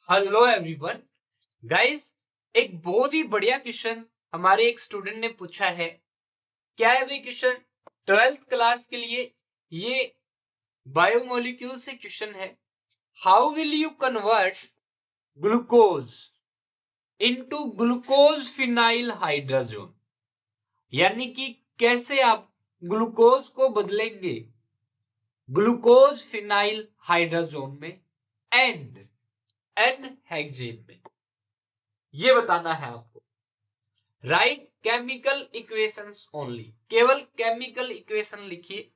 Hello everyone guys. एक बहुत ही बढ़िया क्वेश्चन हमारे एक स्टूडेंट ने पूछा है। क्या है भाई क्वेश्चन? 12th क्लास के लिए ये बायोमोलिक्यूल से क्वेश्चन है। How will you convert glucose into glucose phenyl hydrogen, यानी कि कैसे आप ग्लूकोज को बदलेंगे ग्लूकोज फिनाइल हाइड्रोजन में एंड एन हेक्सेन में, ये बताना है आपको। राइट केमिकल इक्वेशंस ओनली, केवल केमिकल इक्वेशन लिखिए।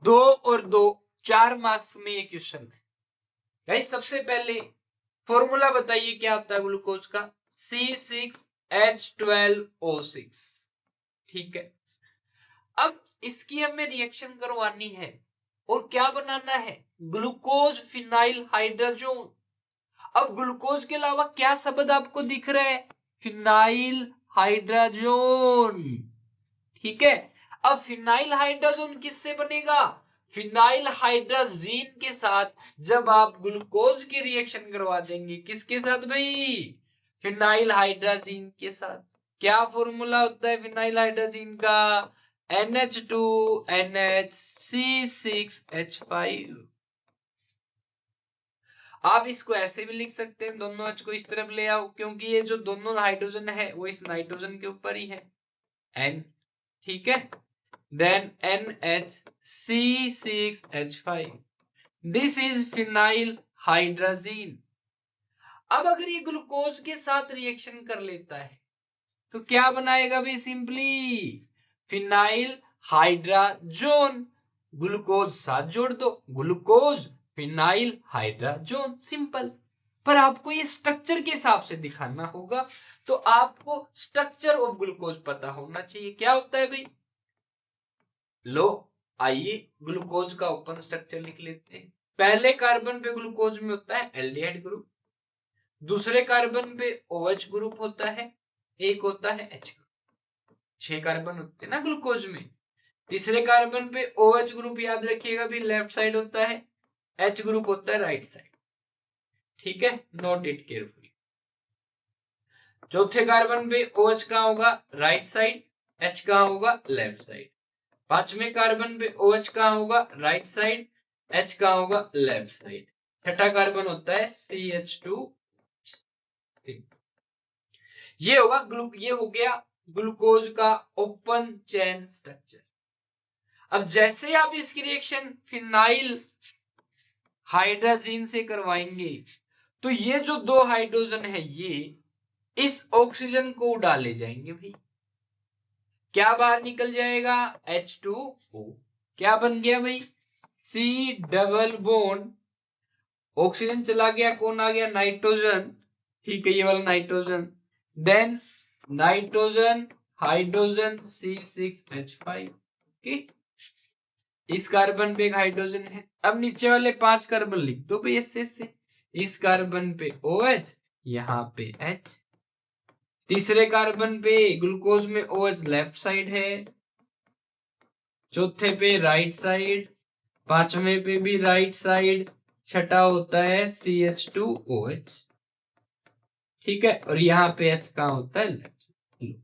2 और 2 4 मार्क्स में ये क्वेश्चन है। गाइस सबसे पहले फॉर्मूला बताइए क्या होता है ग्लूकोज का? C6H12O6। ठीक है, अब इसकी हमें रिएक्शन करवानी है और क्या बनाना है? Glucose phenyl hydrogen. अब ग्लूकोज के अलावा क्या शब्द आपको दिख रहा है? Phenyl hydrogen. ठीक है, अब फिनाइल हाइड्रोजन किससे बनेगा? फिनाइल हाइड्रोजीन के साथ जब आप ग्लूकोज की रिएक्शन करवा देंगे। किसके साथ भाई? फिनाइल हाइड्रोजीन के साथ। क्या फॉर्मूला होता है फिनाइल हाइड्रोजीन का? NH2NH C6H5। आप इसको ऐसे भी लिख सकते हैं, दोनों H को इस तरफ ले आओ, क्योंकि ये जो दोनों हाइड्रोजन है वो इस नाइट्रोजन के ऊपर ही है, N। ठीक है, then NHC6H5, this is phenyl hydrazine। अब अगर ये ग्लूकोज के साथ रिएक्शन कर लेता है तो क्या बनाएगा भाई? Simply phenyl hydrazone. ग्लूकोज साथ जोड़ दो, ग्लूकोज फिनाइल हाइड्राजोन, सिंपल। पर आपको ये स्ट्रक्चर के हिसाब से दिखाना होगा, तो आपको स्ट्रक्चर ऑफ ग्लूकोज पता होना चाहिए। क्या होता है भाई? लो आइए ग्लूकोज का ओपन स्ट्रक्चर लिख लेते हैं। पहले कार्बन पे ग्लूकोज में होता है एल्डिहाइड ग्रुप, दूसरे कार्बन पे OH ग्रुप होता है, एक होता है H ग्रुप। 6 कार्बन होते हैं ना ग्लूकोज में। तीसरे कार्बन पे OH ग्रुप याद रखिएगा भी लेफ्ट साइड होता है, H ग्रुप होता है राइट साइड। ठीक है, नोट इट केयरफुली। चौथे कार्बन पे OH कहां होगा? राइट साइड, H कहां होगा? Left side. पांचवें कार्बन पे OH कहां होगा? राइट साइड, H कहां होगा? Left side. छठा कार्बन होता है CH2। ये हो गया ग्लूकोज का ओपन चेन स्ट्रक्चर। अब जैसे आप इसकी रिएक्शन फिनाइल हाइड्रोजीन से करवाएंगे तो ये जो 2 हाइड्रोजन है ये इस ऑक्सीजन को उड़ा ले जाएंगे भाई। क्या बाहर निकल जाएगा? H2O। क्या बन गया भाई? C डबल बॉन्ड, ऑक्सीजन चला गया, कौन आ गया? नाइट्रोजन। ठीक है, ये वाला nitrogen. Then nitrogen hydrogen C6H5। Okay, इस कार्बन पे एक हाइड्रोजन है। अब नीचे वाले 5 कार्बन लिख दो भाई ऐसे से। इस कार्बन पे OH, यहाँ पे H। तीसरे कार्बन पे ग्लूकोज में OH लेफ्ट साइड है, चौथे पे राइट साइड, पांचवें पे भी राइट साइड, छठा होता है CH2OH। ठीक है, और यहाँ पे H कहाँ होता है? Left side.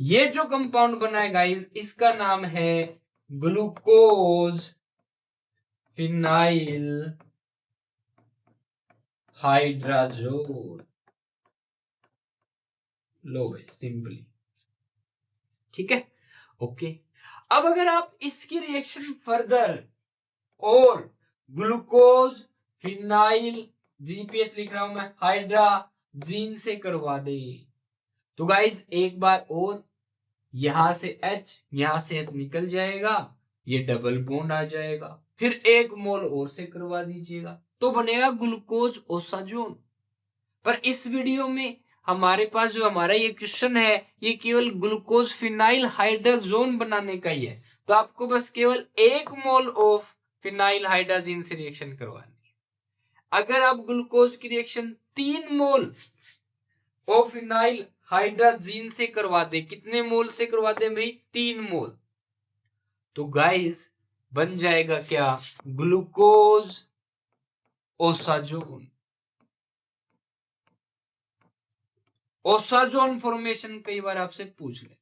ये जो कंपाउंड बना है गाइस, इसका नाम है ग्लूकोज फिनाइल हाइड्राजोन। लो भाई सिंपली। ठीक है, ओके। अब अगर आप इसकी रिएक्शन फर्दर और ग्लूकोज फिनाइल, GPH लिख रहा हूं मैं, हाइड्राजीन से करवा दे तो गाइज एक बार और यहां से H निकल जाएगा, ये डबल बॉन्ड आ जाएगा, फिर 1 मोल और से करवा दीजिएगा तो बनेगा ग्लूकोज ओसाजोन। पर इस वीडियो में हमारे पास जो हमारा ये क्वेश्चन है ये केवल ग्लूकोज फिनाइल हाइड्रोजोन बनाने का ही है, तो आपको बस केवल 1 मोल ऑफ फिनाइल हाइड्रोजीन से रिएक्शन करवानी है। अगर आप ग्लूकोज की reaction 3 mole of phenyl hydrazine से करवा दे, कितने मोल से करवा दे भाई? 3 मोल, तो गाइस बन जाएगा क्या? Glucose osazone. ओसाजोन फॉर्मेशन कई बार आपसे पूछ ले,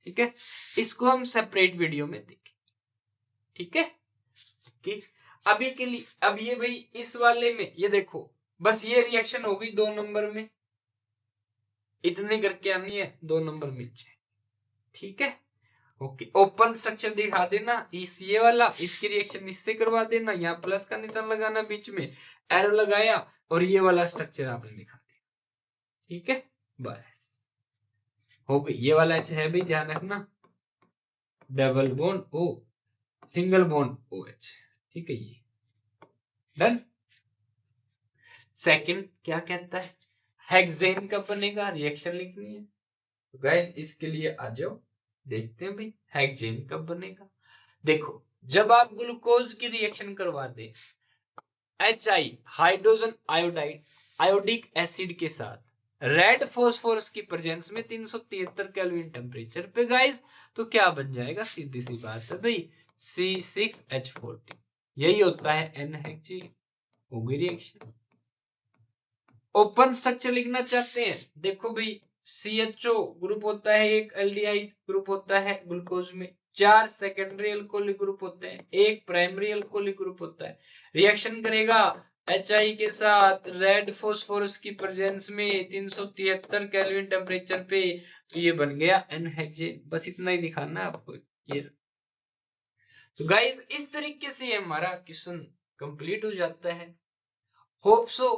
ठीक है, इसको हम सेपरेट वीडियो में देखें, ठीक है। कि अभी के लिए अब ये भाई इस वाले में ये देखो, बस ये रिएक्शन होगी 2 नंबर में, इतने करके आनी है 2 नंबर में, ठीक है। ओके, ओपन स्ट्रक्चर दिखा देना, इस ये वाला, इसकी रिएक्शन इससे करवा देना, यहाँ प्लस का निशान लगाना, बीच में एरो लगाया और ये वाला स्ट्रक्चर आपने दिखा दिया, ठीक है। बस हो गई, ये वाला एच है भाई, ध्यान रखना, double bond O, single bond O H, ठीक है, ये डन। सेकंड क्या कहता है, हेक्सेन कब बनेगा, रिएक्शन लिखनी है, तो गाइस इसके लिए आ जाओ, देखते हैं भाई हेक्सेन कब बनेगा। देखो, जब आप ग्लूकोज की रिएक्शन करवा दे HI hydrogen iodide iodic acid के साथ रेड फास्फोरस की प्रेजेंस में 373 केल्विन टेम्परेचर पे गाइस, तो क्या बन जाएगा, सीधी सी बात है भाई, C6H14, यही होता है N-हेक्सेन। हो गई रिएक्शन। ओपन स्ट्रक्चर लिखना चाहते हैं, देखो भाई CHO ग्रुप होता है, एक एल्डिहाइड ग्रुप होता है ग्लूकोज में, 4 सेकेंडरी अल्कोहलिक ग्रुप होते हैं, एक प्राइमरी अल्कोहलिक ग्रुप होता है, रिएक्शन करेगा HI के साथ रेड फास्फोरस की प्रेजेंस में 373 केल्विन टेम्परेचर पे, तो ये बन गया N-हेक्सेन। बस इतना ही दिखाना है आपको ये। तो गाइस इस तरीके से हमारा क्वेश्चन कंप्लीट हो जाता है। होप सो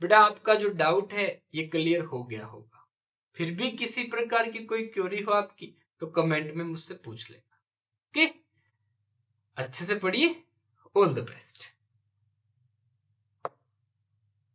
बेटा आपका जो डाउट है ये क्लियर हो गया होगा। फिर भी किसी प्रकार की कोई क्वेरी हो आपकी तो कमेंट में मुझसे पूछ लेना, ओके। अच्छे से पढ़िए, ऑल द बेस्ट।